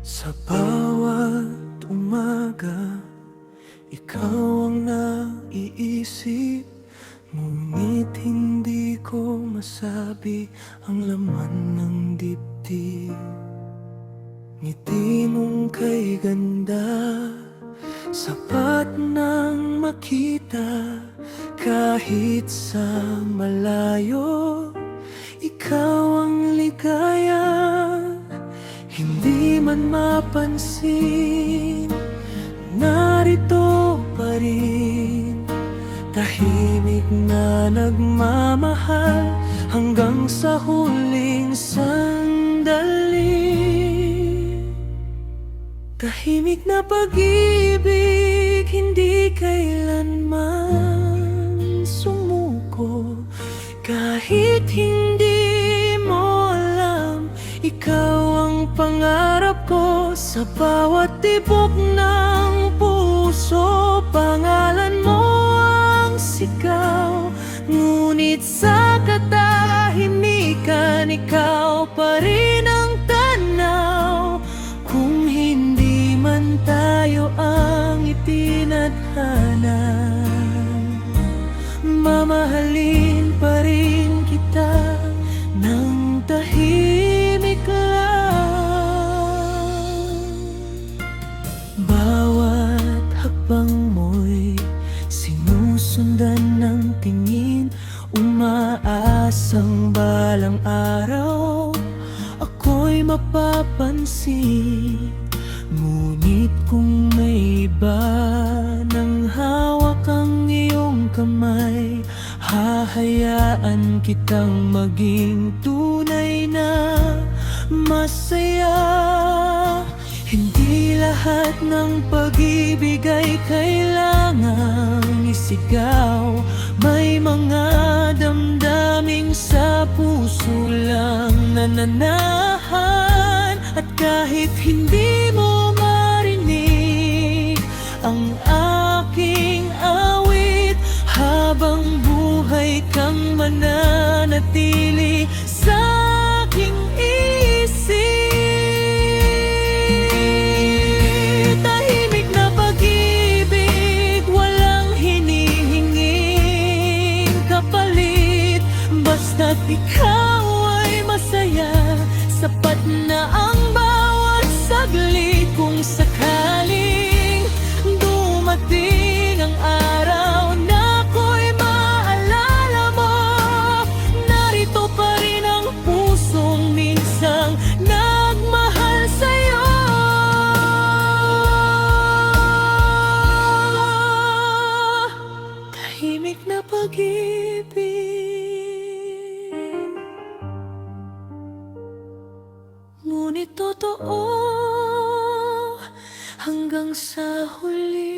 Sa bawat umaga, ikaw ang naiisip. Ngunit hindi ko masabi ang laman ng dibdib. Ngiti mong kay ganda, sapat nang makita. Kahit sa malayo, ikaw ang ligaya. Hindi man mapansin, narito pa rin. Tahimik na nagmamahal hanggang sa huling sandali. Tahimik na pag-ibig, hindi kailanman sumuko. Kahit hindi mo alam, ikaw ang pangarap ko. Sa bawat tibok ng puso, pangalan mo ang sigaw. Ngunit sa katahimikan, ikaw pa rin ang tanaw. Kung hindi man tayo ang itinadhana, mamahalin pa rin kita ng tahimik lang. Bawat hakbang mo'y sinusundan ng tingin, umaasang balang araw ako'y mapapansin. Ngunit kung may iba nang hawak ang iyong kamay, hahayaan kitang maging tunay na masaya. Hindi lahat ng pag-ibig ay kailangang isigaw. May mga damdaming sa puso lang nananahan. At kahit hindi mo marinig ang aking awit, habang buhay kang mananatili sa aking isip. Tahimik na pag-ibig, walang hinihinging kapalit. Basta't ikaw ay masaya, sapat na ang bawat saglit. Kung sakaling dumating ang araw na ako'y maalala mo, narito pa rin ang pusong minsang nagmahal sa'yo. Tahimik na pag-ibig, ngunit totoo hanggang sa huli.